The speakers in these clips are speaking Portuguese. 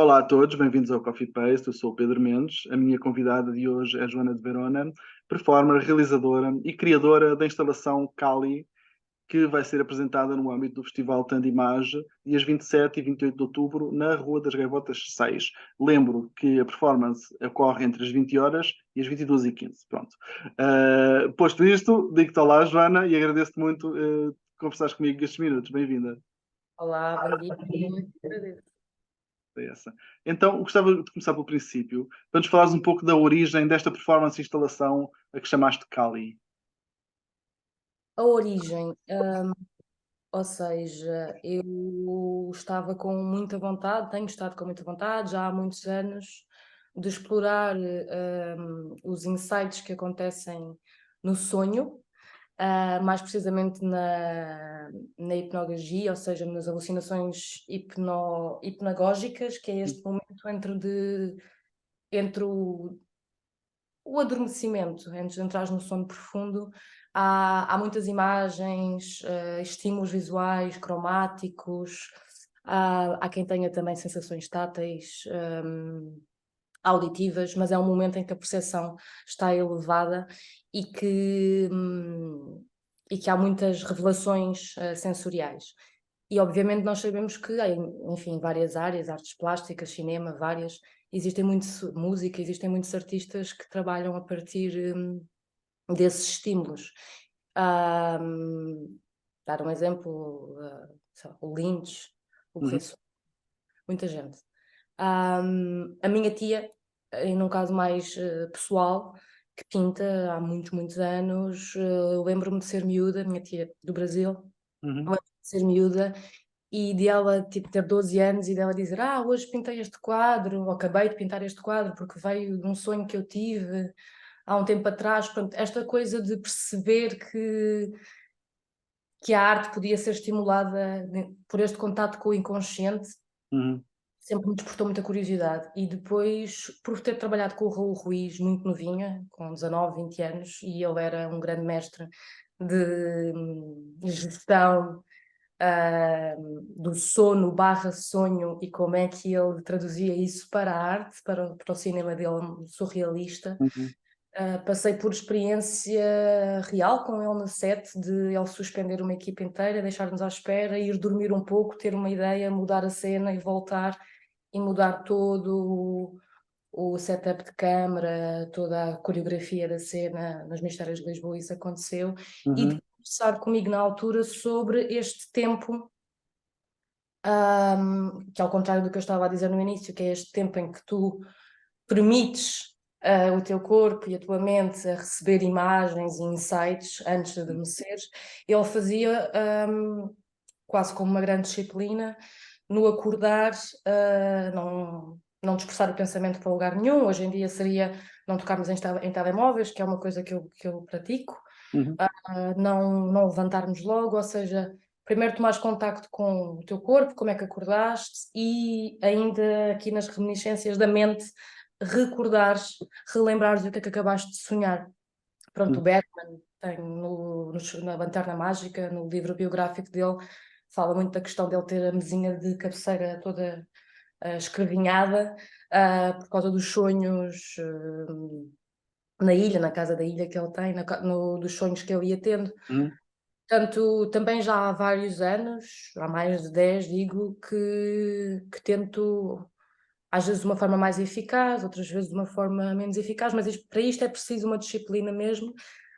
Olá a todos, bem-vindos ao Coffee Paste. Eu sou o Pedro Mendes. A minha convidada de hoje é Joana de Verona, performer, realizadora e criadora da instalação Cali, que vai ser apresentada no âmbito do Festival Tandimage, dias 27 e 28 de outubro, na Rua das Gaivotas 6. Lembro que a performance ocorre entre as 20 horas e as 22h15. Pronto. Posto isto, digo-te olá, Joana, e agradeço-te muito conversares comigo estes minutos. Bem-vinda. Olá, bom dia. Muito agradeço. É essa. Então, gostava de começar pelo princípio, para nos falares um pouco da origem desta performance e instalação a que chamaste Kali. A origem, ou seja, eu estava com muita vontade, tenho estado com muita vontade já há muitos anos de explorar os insights que acontecem no sonho, mais precisamente na hipnagogia, ou seja, nas alucinações hipnagógicas, que é este momento entre o adormecimento, antes de entrares no sono profundo, há muitas imagens, estímulos visuais, cromáticos, há quem tenha também sensações táteis, auditivas, mas é um momento em que a percepção está elevada e que há muitas revelações, sensoriais. E obviamente nós sabemos que há, enfim, várias áreas, artes plásticas, cinema, várias, existem muitos música, existem muitos artistas que trabalham a partir, desses estímulos. Hum, dar um exemplo, sei lá, o Lynch, o Uhum, Bresson, muita gente. A minha tia, num caso mais, pessoal, que pinta há muitos, muitos anos, eu lembro-me de ser miúda, minha tia do Brasil, uhum, lembro-me de ser miúda e de ela, tipo, ter 12 anos e dela dizer: hoje pintei este quadro, ou acabei de pintar este quadro porque veio de um sonho que eu tive há um tempo atrás. Portanto, esta coisa de perceber que a arte podia ser estimulada por este contato com o inconsciente, uhum, sempre me despertou muita curiosidade. E depois, por ter trabalhado com o Raul Ruiz muito novinha, com 19, 20 anos, e ele era um grande mestre de gestão, do sono barra sonho, e como é que ele traduzia isso para a arte, para o cinema dele surrealista. uhum, Passei por experiência real com ele no set, de ele suspender uma equipa inteira, deixar-nos à espera, ir dormir um pouco, ter uma ideia, mudar a cena e voltar, e mudar todo o setup de câmara, toda a coreografia da cena nas Mistérios de Lisboa. Isso aconteceu, e de uhum, conversar comigo na altura sobre este tempo, que ao contrário do que eu estava a dizer no início, que é este tempo em que tu permites, o teu corpo e a tua mente a receber imagens e insights antes de adormeceres. Ele fazia, quase como uma grande disciplina, no acordar, não dispersar o pensamento para lugar nenhum. Hoje em dia seria não tocarmos em telemóveis, que é uma coisa que eu pratico, uhum, não levantarmos logo, ou seja, primeiro tomares contacto com o teu corpo, como é que acordaste, e ainda aqui nas reminiscências da mente, recordares, relembrares o que é que acabaste de sonhar. Pronto, o uhum, Batman tem na Lanterna Mágica, no livro biográfico dele, fala muito da questão dele ter a mesinha de cabeceira toda, escrevinhada, por causa dos sonhos, na ilha, na casa da ilha que ele tem, dos sonhos que ele ia tendo. uhum, Portanto, também já há vários anos, há mais de 10 digo, que tento, às vezes de uma forma mais eficaz, outras vezes de uma forma menos eficaz, mas para isto é preciso uma disciplina mesmo,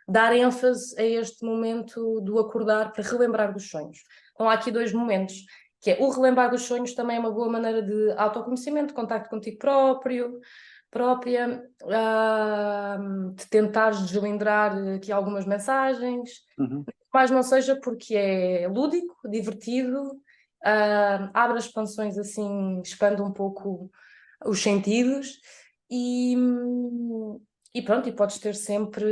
dar ênfase a este momento do acordar para relembrar dos sonhos. Então há aqui 2 momentos, que é o relembrar dos sonhos, também é uma boa maneira de autoconhecimento, contacto contigo própria, de tentares deslindrar aqui algumas mensagens, uhum, mas não seja porque é lúdico, divertido, abre as expansões assim, expande um pouco os sentidos, e, e pronto, e podes ter sempre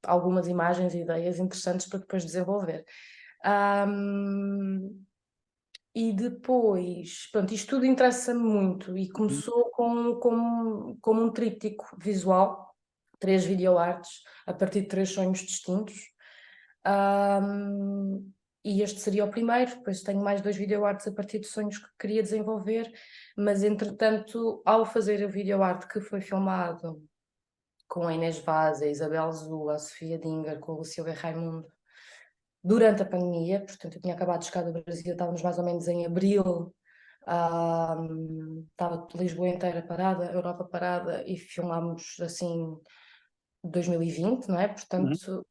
algumas imagens e ideias interessantes para depois desenvolver. Hum, e depois, pronto, isto tudo interessa-me muito, e uhum, começou como um tríptico visual, 3 videoartes a partir de 3 sonhos distintos. Hum, e este seria o primeiro. Depois tenho mais 2 videoarts a partir de sonhos que queria desenvolver, mas entretanto, ao fazer o videoarte que foi filmado com a Inês Vaz, a Isabel Zu, a Sofia Dinger, com o Silvia Raimundo, durante a pandemia, portanto eu tinha acabado de chegar do Brasil, estávamos mais ou menos em abril, estava Lisboa inteira parada, a Europa parada, e filmámos assim 2020, não é? Portanto,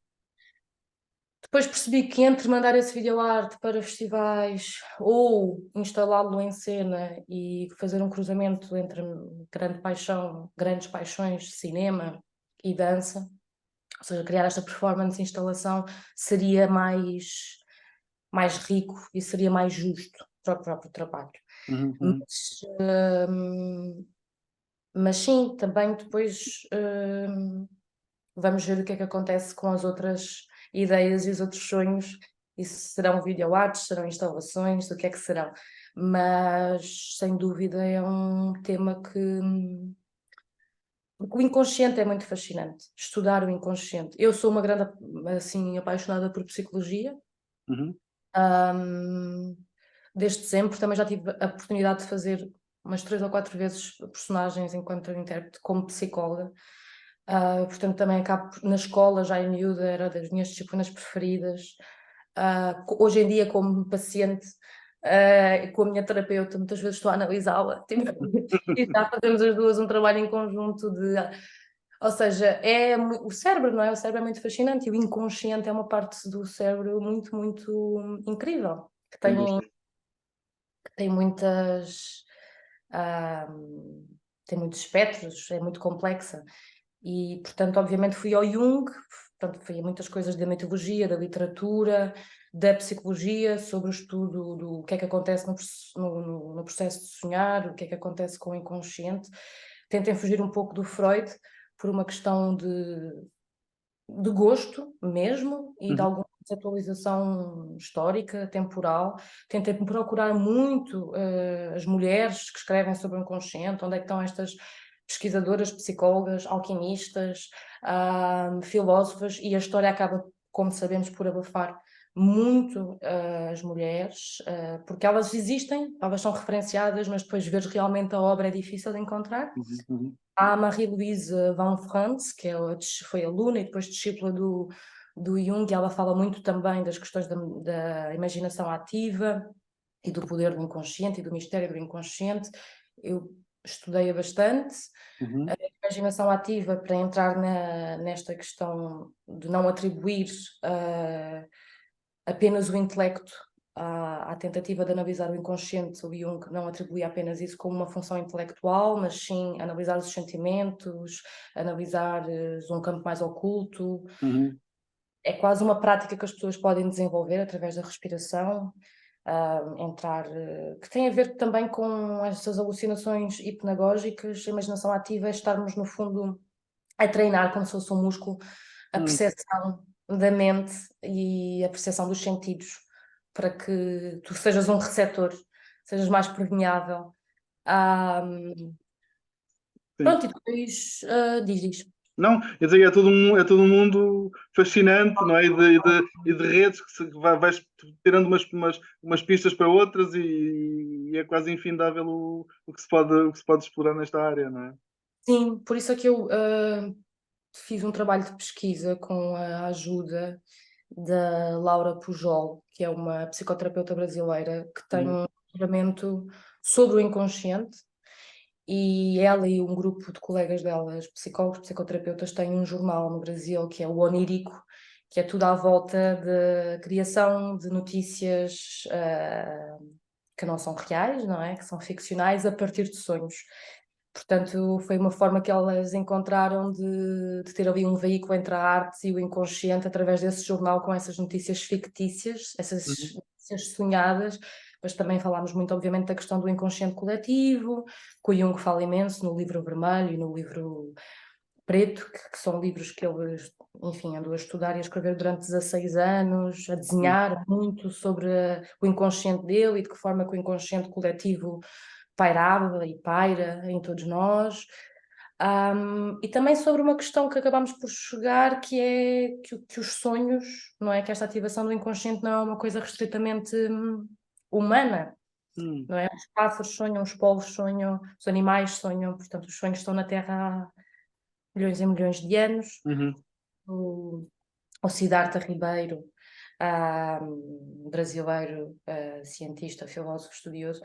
depois percebi que entre mandar esse videoarte para festivais ou instalá-lo em cena e fazer um cruzamento entre grandes paixões, cinema e dança, ou seja, criar esta performance e instalação seria mais rico e seria mais justo para o próprio trabalho. Uhum, uhum. Mas sim, também depois vamos ver o que é que acontece com as outras ideias e os outros sonhos, e se serão videoartes, serão instalações, o que é que serão. Mas, sem dúvida, é um tema porque o inconsciente é muito fascinante, estudar o inconsciente. Eu sou uma grande, assim, apaixonada por psicologia, Uhum. desde sempre. Também já tive a oportunidade de fazer umas 3 ou 4 vezes personagens enquanto intérprete como psicóloga. Portanto, também acabo na escola, já em miúda, era das minhas disciplinas preferidas. Hoje em dia, como paciente, com a minha terapeuta, muitas vezes estou a analisá-la, tipo, e já fazemos as duas um trabalho em conjunto ou seja, o cérebro, não é? O cérebro é muito fascinante e o inconsciente é uma parte do cérebro muito, muito incrível, que Sem tem, dúvida. que tem muitas, ah, tem muitos espectros, é muito complexa. E, portanto, obviamente fui ao Jung, portanto, fui a muitas coisas da mitologia, da literatura, da psicologia, sobre o estudo do que é que acontece no processo de sonhar, o que é que acontece com o inconsciente. Tentem fugir um pouco do Freud, por uma questão de gosto mesmo, e de Uhum. alguma conceptualização histórica, temporal. Tentei procurar muito as mulheres que escrevem sobre o inconsciente, onde é que estão estas pesquisadoras, psicólogas, alquimistas, filósofas, e a história acaba, como sabemos, por abafar muito as mulheres, porque elas existem, elas são referenciadas, mas depois ver realmente a obra é difícil de encontrar. Uhum. Uhum. Há a Marie-Louise Van France, que foi aluna e depois discípula do Jung, e ela fala muito também das questões da imaginação ativa e do poder do inconsciente e do mistério do inconsciente. Eu estudei-a bastante. Uhum. A imaginação ativa, para entrar nesta questão de não atribuir apenas o intelecto à tentativa de analisar o inconsciente. O Jung não atribuía apenas isso como uma função intelectual, mas sim analisar os sentimentos, analisar um campo mais oculto. Uhum. É quase uma prática que as pessoas podem desenvolver através da respiração, que tem a ver também com essas alucinações hipnagógicas. A imaginação ativa é estarmos, no fundo, a treinar como se fosse um músculo, a Uhum. percepção da mente e a percepção dos sentidos, para que tu sejas um receptor, sejas mais permeável. Sim. Pronto, e depois diz. Não, quer dizer, é todo um mundo fascinante, não é? E de redes que vais tirando umas pistas para outras e é quase infindável o que se pode explorar nesta área, não é? Sim, por isso é que eu fiz um trabalho de pesquisa com a ajuda da Laura Pujol, que é uma psicoterapeuta brasileira que tem Uhum. um doutoramento sobre o inconsciente, e ela e um grupo de colegas delas, psicólogos, psicoterapeutas, têm um jornal no Brasil que é o Onírico, que é tudo à volta da criação de notícias que não são reais, não é? Que são ficcionais a partir de sonhos. Portanto, foi uma forma que elas encontraram de ter ali um veículo entre a arte e o inconsciente através desse jornal, com essas notícias fictícias, essas Uhum. notícias sonhadas. Mas também falámos muito, obviamente, da questão do inconsciente coletivo, que o Jung fala imenso no livro vermelho e no livro preto, que são livros que ele, enfim, andou a estudar e a escrever durante 16 anos, a Uhum. desenhar muito sobre o inconsciente dele e de que forma que o inconsciente coletivo pairava e paira em todos nós. E também sobre uma questão que acabámos por chegar, que é que os sonhos, não é? Que esta ativação do inconsciente não é uma coisa restritamente humana, Hum, não é? Os pássaros sonham, os polvos sonham, os animais sonham, portanto os sonhos estão na Terra há milhões e milhões de anos. uhum, O Siddhartha Ribeiro, brasileiro, cientista, filósofo, estudioso,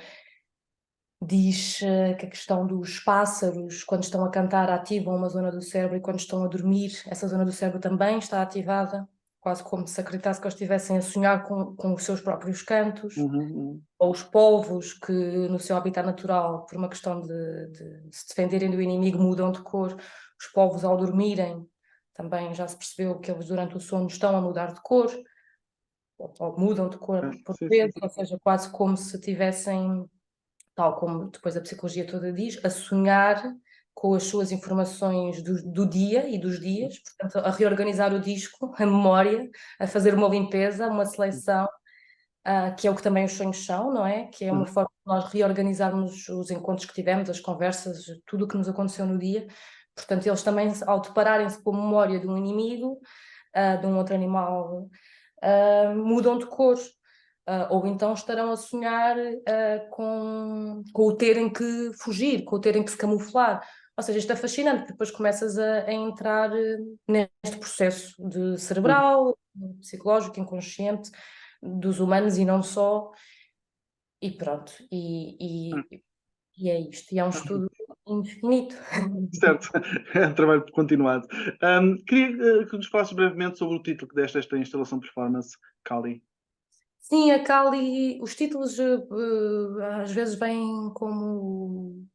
diz que a questão dos pássaros, quando estão a cantar, ativam uma zona do cérebro, e quando estão a dormir, essa zona do cérebro também está ativada, quase como se acreditasse que eles estivessem a sonhar com os seus próprios cantos. uhum. Ou os polvos, que no seu habitat natural, por uma questão de se defenderem do inimigo, mudam de cor. Os polvos, ao dormirem, também já se percebeu que eles durante o sono estão a mudar de cor, ou mudam de cor por Sim, sim. vezes, ou seja, quase como se tivessem, tal como depois a psicologia toda diz, a sonhar com as suas informações do dia e dos dias, portanto, a reorganizar o disco, a memória, a fazer uma limpeza, uma seleção, que é o que também os sonhos são, não é? Que é uma Uhum, forma de nós reorganizarmos os encontros que tivemos, as conversas, tudo o que nos aconteceu no dia. Portanto, eles também, ao depararem-se com a memória de um inimigo, de um outro animal, mudam de cor. Ou então estarão a sonhar com o terem que fugir, com o terem que se camuflar. Ou seja, isto é fascinante, porque depois começas a entrar neste processo de uhum. cerebral, psicológico, inconsciente, dos humanos e não só, e pronto, e é isto, e é um estudo infinito. Certo, é um trabalho continuado. Queria que nos falasses brevemente sobre o título que deste a esta instalação performance, Kali. Sim, a Kali, os títulos às vezes vêm como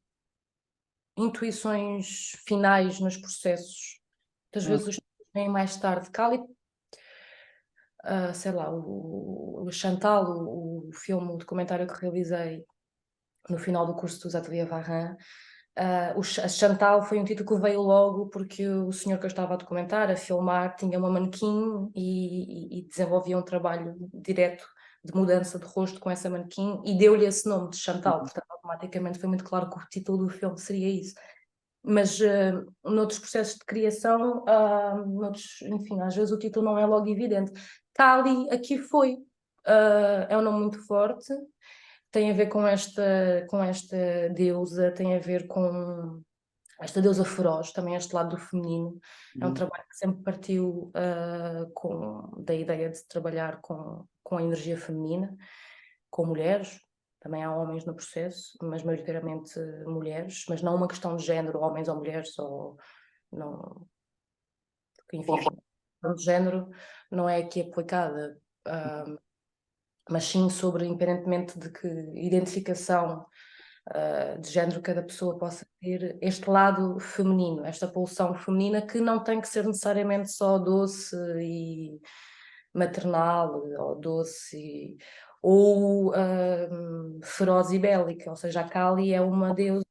intuições finais nos processos. Muitas Hum, vezes os títulos vêm mais tarde. Kali, sei lá, o Chantal, o filme, o documentário que realizei no final do curso dos Atelier Varrin, a Chantal foi um título que veio logo porque o senhor que eu estava a documentar, a filmar, tinha uma manequim e desenvolvia um trabalho direto de mudança de rosto com essa manequim e deu-lhe esse nome de Chantal, uhum, portanto automaticamente foi muito claro que o título do filme seria isso. Mas noutros processos de criação, enfim, às vezes o título não é logo evidente. Kali aqui foi, é um nome muito forte, tem a ver com esta deusa, tem a ver com esta deusa feroz, também este lado do feminino. É um uhum, trabalho que sempre partiu da ideia de trabalhar com a energia feminina, com mulheres, também há homens no processo, mas maioritariamente mulheres, mas não uma questão de género, homens ou mulheres, ou não, porque, enfim, a questão de género não é aqui aplicada, mas sim sobre, independentemente de que identificação de género cada pessoa possa ter, este lado feminino, esta pulsão feminina que não tem que ser necessariamente só doce e maternal, ou ou feroz e bélica, ou seja, a Kali é uma deusa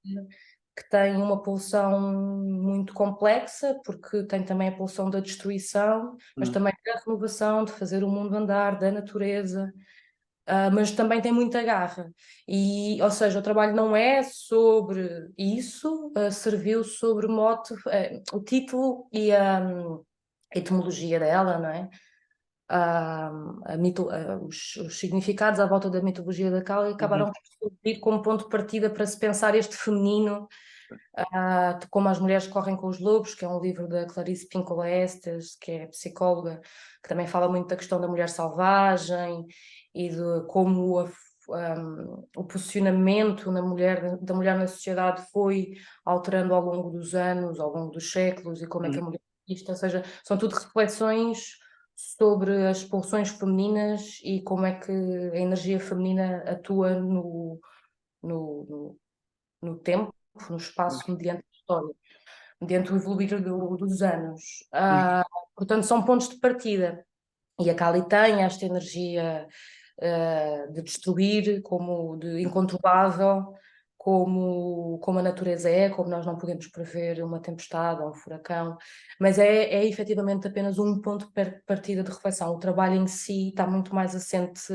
que tem uma pulsão muito complexa, porque tem também a pulsão da destruição, mas uhum, também da renovação, de fazer o mundo andar, da natureza, mas também tem muita garra. E, ou seja, o trabalho não é sobre isso, serviu sobre mote, o título e a etimologia dela, não é? Os significados à volta da mitologia da Kali uhum, acabaram por servir como ponto de partida para se pensar este feminino, de como as mulheres correm com os lobos, que é um livro da Clarice Pinkola Estes, que é psicóloga, que também fala muito da questão da mulher selvagem e de como o posicionamento da mulher na sociedade foi alterando ao longo dos anos, ao longo dos séculos, e como é que a uhum, mulher é vista. Ou seja, são tudo reflexões sobre as pulsões femininas e como é que a energia feminina atua no, no tempo, no espaço, mediante a história, mediante o evoluir dos anos. uhum, Portanto, são pontos de partida. E a Kali tem esta energia de destruir, como de incontrolável, como a natureza é, como nós não podemos prever uma tempestade ou um furacão, mas é efetivamente apenas um ponto de partida de reflexão. O trabalho em si está muito mais assente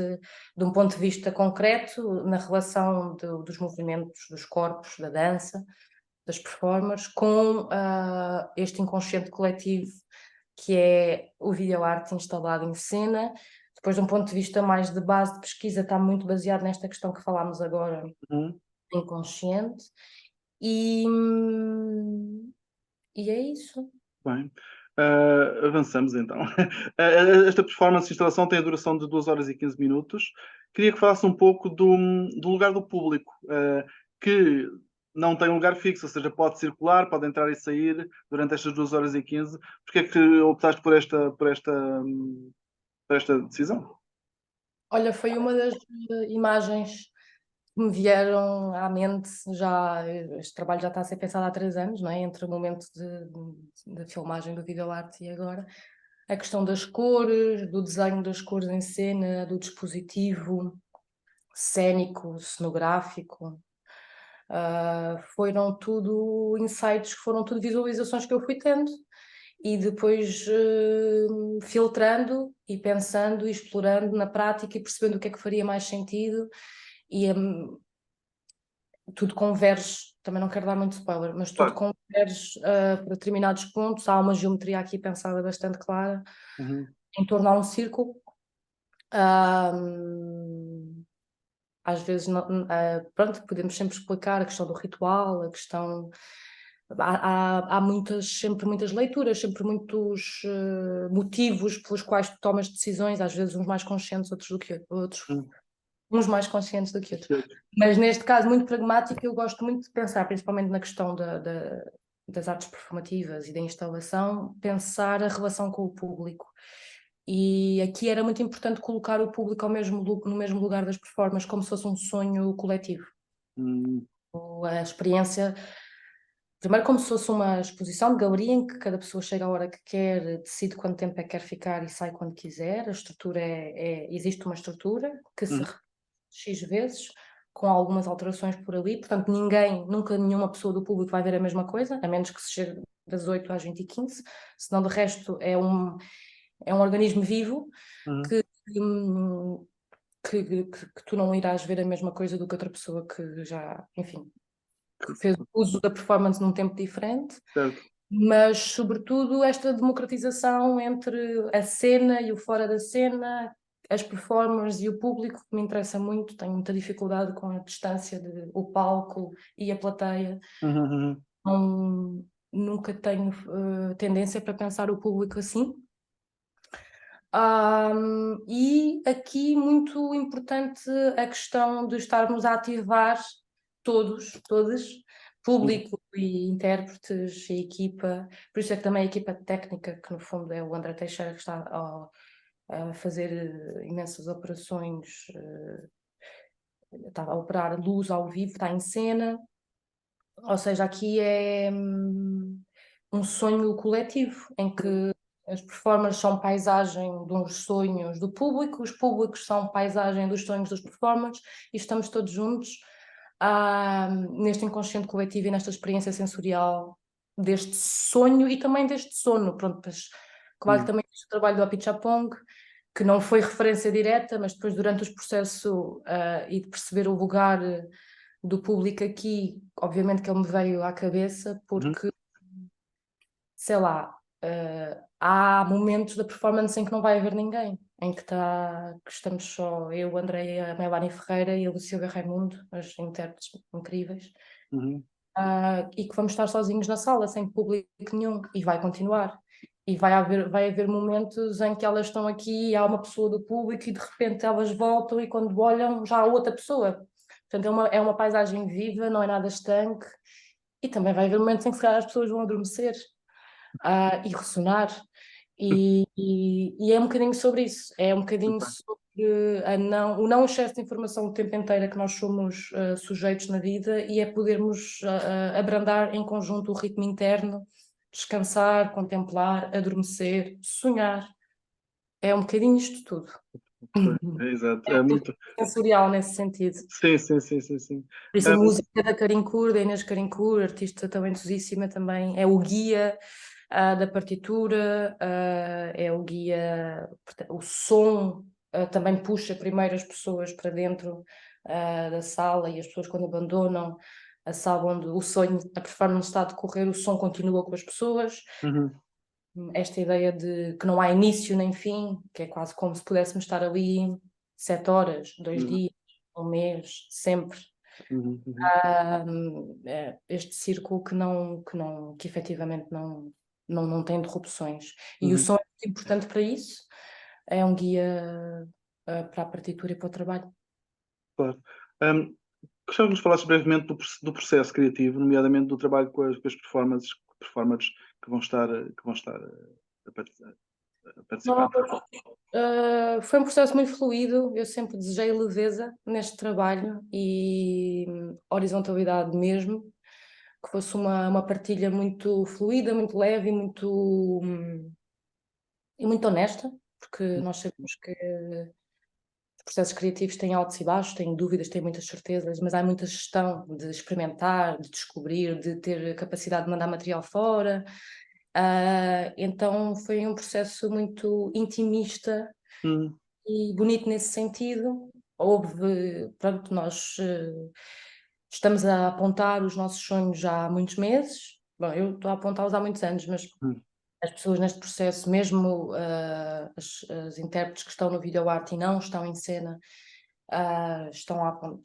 de um ponto de vista concreto, na relação dos movimentos dos corpos, da dança, das performers com este inconsciente coletivo que é o videoarte instalado em cena. Depois, de um ponto de vista mais de base de pesquisa, está muito baseado nesta questão que falámos agora, Uhum. inconsciente. E é isso. Bem, avançamos então. Esta performance de instalação tem a duração de 2 horas e 15 minutos. Queria que falasse um pouco do lugar do público, que não tem um lugar fixo, ou seja, pode circular, pode entrar e sair durante estas 2 horas e 15. Porquê é que optaste por esta decisão? Olha, foi uma das imagens que me vieram à mente já. Este trabalho já está a ser pensado há 3 anos, não é? Entre o momento de filmagem do videoarte e agora. A questão das cores, do desenho das cores em cena, do dispositivo cênico, cenográfico. Foram tudo insights, foram tudo visualizações que eu fui tendo e depois filtrando e pensando e explorando na prática e percebendo o que é que faria mais sentido e tudo converge, também não quero dar muito spoiler, mas tudo Claro. converge para determinados pontos. Há uma geometria aqui pensada bastante clara Uhum. em torno a um círculo. Às vezes, pronto, podemos sempre explicar a questão do ritual, a questão. Há sempre muitas leituras, sempre muitos motivos pelos quais tu tomas decisões, às vezes uns mais conscientes, outros do que outros, Uhum. uns mais conscientes do que outros. Mas neste caso, muito pragmático, eu gosto muito de pensar, principalmente na questão das artes performativas e da instalação, pensar a relação com o público. E aqui era muito importante colocar o público no mesmo lugar das performances, como se fosse um sonho coletivo. Uhum. A experiência, primeiro como se fosse uma exposição de galeria em que cada pessoa chega à hora que quer, decide quanto tempo é que quer ficar e sai quando quiser. A estrutura existe uma estrutura que se Uhum. repete X vezes, com algumas alterações por ali, portanto nunca nenhuma pessoa do público vai ver a mesma coisa, a menos que se chegue das 8 às 20h15, senão de resto é um organismo vivo Uhum. que, que tu não irás ver a mesma coisa do que outra pessoa que já, enfim, que fez uso da performance num tempo diferente, Certo. mas sobretudo esta democratização entre a cena e o fora da cena, as performers e o público, que me interessa muito. Tenho muita dificuldade com a distância de o palco e a plateia. Uhum. Não, nunca tenho tendência para pensar o público assim. E aqui muito importante a questão de estarmos a ativar todos, público e intérpretes e equipa, por isso é que também a equipa técnica, que no fundo é o André Teixeira, que está a fazer imensas operações, está a operar luz ao vivo, está em cena, ou seja, aqui é um sonho coletivo, em que as performers são paisagem de uns sonhos do público, os públicos são paisagem dos sonhos dos performers, e estamos todos juntos neste inconsciente coletivo e nesta experiência sensorial deste sonho e também deste sono. Pronto, mas claro que também existe o trabalho do Apichatpong, que não foi referência direta, mas depois durante o processo e de perceber o lugar do público aqui, obviamente que ele me veio à cabeça, porque, sei lá, há momentos da performance em que não vai haver ninguém, em que estamos só eu, a Andreia, a Melanie Ferreira e a Lucília Raimundo, as intérpretes incríveis, Uhum. e que vamos estar sozinhos na sala, sem público nenhum, e vai continuar. E vai haver momentos em que elas estão aqui e há uma pessoa do público e de repente elas voltam e quando olham já há outra pessoa. Portanto, é uma paisagem viva, não é nada estanque. E também vai haver momentos em que se calhar as pessoas vão adormecer e ressonar. E é um bocadinho sobre isso. É um bocadinho sobre o não excesso de informação o tempo inteiro a que nós somos sujeitos na vida e é podermos abrandar em conjunto o ritmo interno, descansar, contemplar, adormecer, sonhar. É um bocadinho isto tudo. É, exato. É É muito muito. sensorial nesse sentido. Sim, sim, sim, sim, sim. Por isso a música da Carincourt, da Inês Carincourt, artista talentosíssima também, é o guia da partitura, é o guia, o som também puxa primeiro as pessoas para dentro da sala e as pessoas quando abandonam a sala onde o sonho, a performance está a decorrer, o som continua com as pessoas. Uhum. Esta ideia de que não há início nem fim, que é quase como se pudéssemos estar ali 7 horas, 2 Uhum. dias, um mês, sempre. Uhum. Uhum. Este círculo que efetivamente não tem interrupções. E o Uhum. som é muito importante para isso, é um guia para a partitura e para o trabalho. Claro. Gostava de nos falar brevemente do processo criativo, nomeadamente do trabalho com as performers que vão estar a participar. Foi um processo muito fluido, eu sempre desejei leveza neste trabalho e horizontalidade mesmo, que fosse uma partilha muito fluida, muito leve e muito honesta, porque nós sabemos que os processos criativos têm altos e baixos, têm dúvidas, têm muitas certezas, mas há muita gestão de experimentar, de descobrir, de ter capacidade de mandar material fora. Então foi um processo muito intimista Uhum. e bonito nesse sentido. Pronto, nós estamos a apontar os nossos sonhos já há muitos meses. Bom, eu estou a apontá-los há muitos anos, mas Uhum. as pessoas neste processo, mesmo as intérpretes que estão no videoarte e não estão em cena,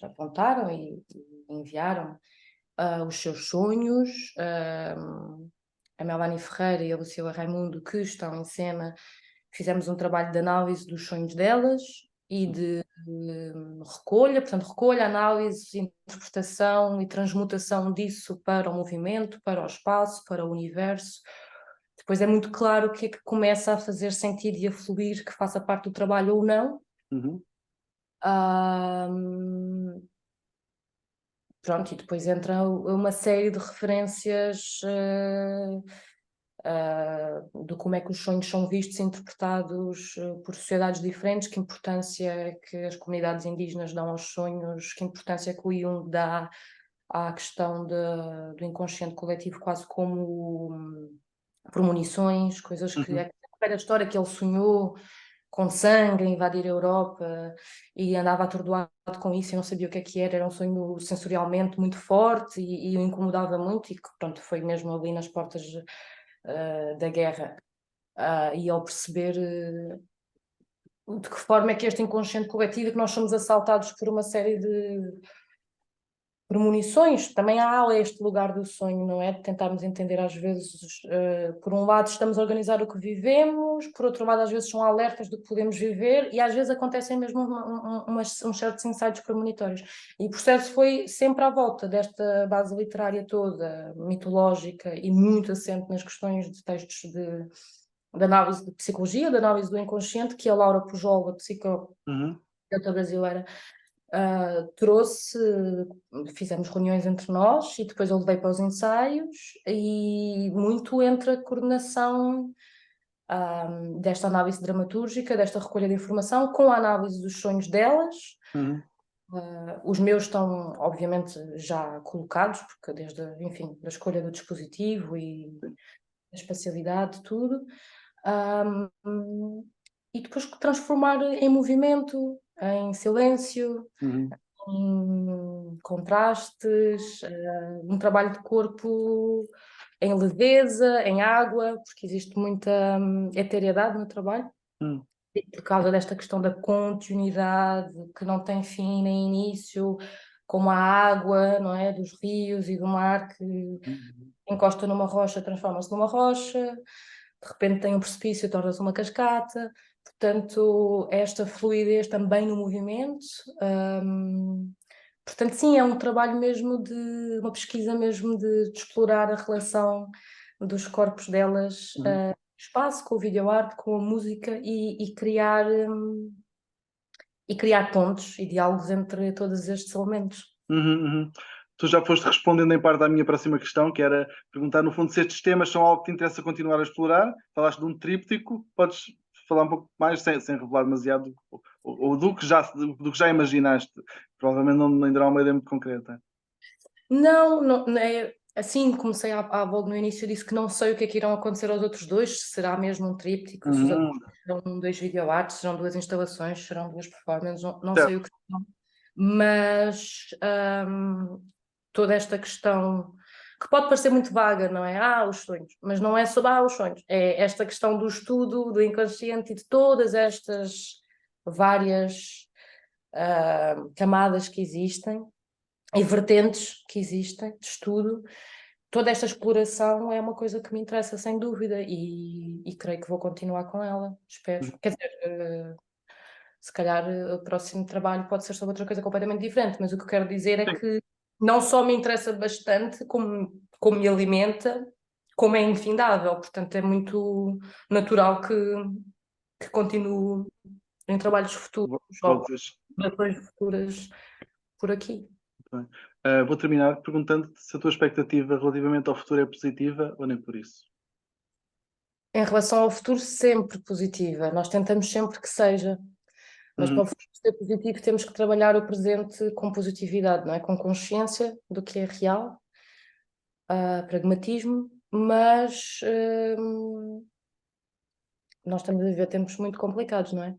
apontaram e enviaram os seus sonhos. A Melanie Ferreira e a Lucila Raimundo, que estão em cena, fizemos um trabalho de análise dos sonhos delas e de recolha, análise, interpretação e transmutação disso para o movimento, para o espaço, para o universo. Depois é muito claro o que é que começa a fazer sentido e a fluir, que faça parte do trabalho ou não. Uhum. Pronto, e depois entra uma série de referências de como é que os sonhos são vistos e interpretados por sociedades diferentes, que importância é que as comunidades indígenas dão aos sonhos, que importância é que o Jung dá à questão do inconsciente coletivo, quase como premonições, coisas que Uhum. é a história que ele sonhou com sangue a invadir a Europa e andava atordoado com isso e não sabia o que era um sonho sensorialmente muito forte e o incomodava muito e que pronto, foi mesmo ali nas portas da guerra. E ao perceber de que forma é que este inconsciente coletivo, que nós somos assaltados por uma série de premonições, também há este lugar do sonho, não é? De tentarmos entender às vezes, por um lado estamos a organizar o que vivemos, por outro lado às vezes são alertas do que podemos viver e às vezes acontecem mesmo uns certos insights premonitórios. E o processo foi sempre à volta desta base literária toda, mitológica e muito assente nas questões de textos de análise de psicologia, de análise do inconsciente, que a Laura Pujol, a Uhum. psicoterapeuta brasileira, trouxe, fizemos reuniões entre nós e depois eu levei para os ensaios e muito entre a coordenação desta análise dramatúrgica, desta recolha de informação, com a análise dos sonhos delas. Uhum. Os meus estão, obviamente, já colocados, porque desde, enfim, da escolha do dispositivo e da espacialidade, tudo. E depois transformar em movimento, em silêncio, Uhum. contrastes, um trabalho de corpo em leveza, em água, porque existe muita etereidade no trabalho, Uhum. e por causa desta questão da continuidade, que não tem fim nem início, como a água, não é, dos rios e do mar, que Uhum. encosta numa rocha, transforma-se numa rocha, de repente tem um precipício, torna-se uma cascata. Portanto, esta fluidez também no movimento. Portanto, sim, é um trabalho mesmo uma pesquisa mesmo de explorar a relação dos corpos delas, Uhum. espaço, com o videoarte, com a música e criar pontos e diálogos entre todos estes elementos. Uhum. Uhum. Tu já foste respondendo em parte à minha próxima questão, que era perguntar, no fundo, se estes temas são algo que te interessa continuar a explorar. Falaste de um tríptico, podes falar um pouco mais, sem revelar demasiado, ou do que já imaginaste. Provavelmente não ainda há uma ideia muito concreta. Não é, assim comecei há logo no início, disse que não sei o que é que irão acontecer aos outros dois, se será mesmo um tríptico, se os Uhum. outros serão 2 videoarts, serão 2 instalações, serão 2 performances, não sei Certo. o que serão, mas toda esta questão que pode parecer muito vaga, não é? Os sonhos, mas não é sobre os sonhos, é esta questão do estudo, do inconsciente e de todas estas várias camadas que existem e vertentes que existem de estudo. Toda esta exploração é uma coisa que me interessa sem dúvida e creio que vou continuar com ela, espero. Quer dizer, se calhar o próximo trabalho pode ser sobre outra coisa completamente diferente, mas o que eu quero dizer é que não só me interessa bastante, como me alimenta, como é infindável. Portanto, é muito natural que continue em trabalhos futuros ou Voltas. relações futuras por aqui. Muito bem. Vou terminar perguntando-te se a tua expectativa relativamente ao futuro é positiva ou nem por isso. Em relação ao futuro, sempre positiva. Nós tentamos sempre que seja. Mas para o futuro ser positivo temos que trabalhar o presente com positividade, não é? Com consciência do que é real, pragmatismo, mas nós estamos a viver tempos muito complicados, não é?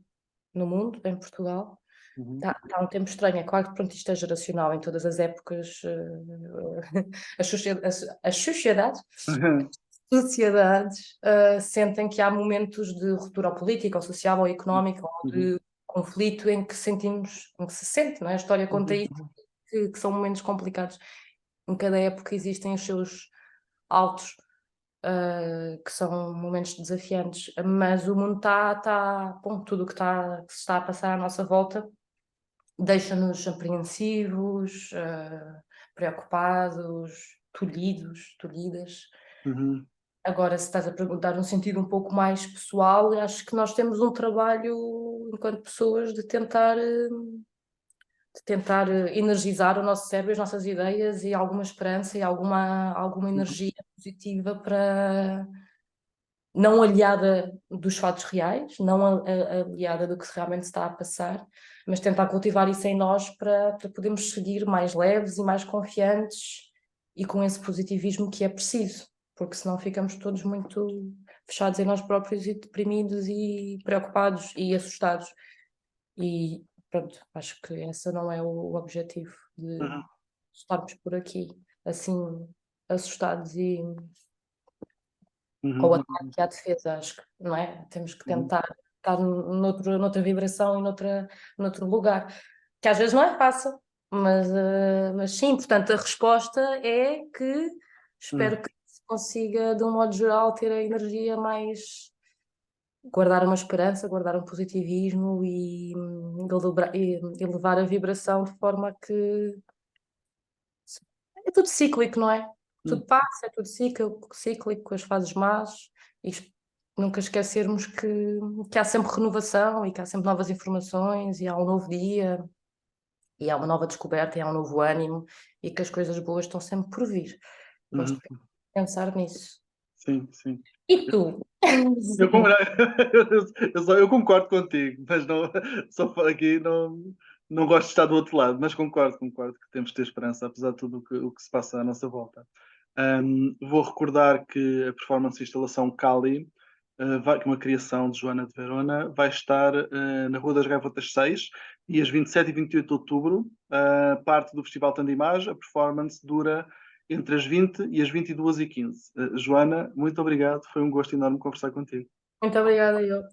No mundo, em Portugal. Está um tempo estranho. É claro que pronto, isto é geracional em todas as épocas. As sociedades sentem que há momentos de ruptura política, ou social, ou económica, ou de conflito em que sentimos, em que se sente, não é? A história conta isso, que são momentos complicados. Em cada época existem os seus altos, que são momentos desafiantes, mas o mundo bom, tudo o que se está a passar à nossa volta deixa-nos apreensivos, preocupados, tolhidas. Agora, se estás a perguntar num sentido um pouco mais pessoal, acho que nós temos um trabalho, enquanto pessoas, de tentar energizar o nosso cérebro, as nossas ideias e alguma esperança e alguma energia positiva para não aliada dos fatos reais, não aliada do que realmente está a passar, mas tentar cultivar isso em nós para podermos seguir mais leves e mais confiantes e com esse positivismo que é preciso, porque senão ficamos todos muito fechados em nós próprios e deprimidos e preocupados e assustados. E pronto, acho que esse não é o objetivo de estarmos por aqui assim assustados e ao ataque e à defesa, acho que, não é? Temos que tentar estar noutra vibração e noutro lugar, que às vezes não é fácil, mas sim, portanto a resposta é que espero que se consiga, de um modo geral, ter a energia mais, guardar uma esperança, guardar um positivismo e elevar a vibração de forma a que é tudo cíclico, não é? Tudo passa, é tudo cíclico, com as fases más, e nunca esquecermos que há sempre renovação e que há sempre novas informações e há um novo dia e há uma nova descoberta e há um novo ânimo e que as coisas boas estão sempre por vir. Gosto de pensar nisso. Sim, sim. E tu? Eu concordo contigo, mas não, só aqui não gosto de estar do outro lado, mas concordo que temos de ter esperança, apesar de tudo o que se passa à nossa volta. Vou recordar que a performance de instalação Cali, que é uma criação de Joana de Verona, vai estar na Rua das Gaivotas 6, dias 27 e 28 de outubro, parte do Festival Tandimage. A performance dura entre as 20 e as 22h15. Joana, muito obrigado, foi um gosto enorme conversar contigo. Muito obrigada, eu.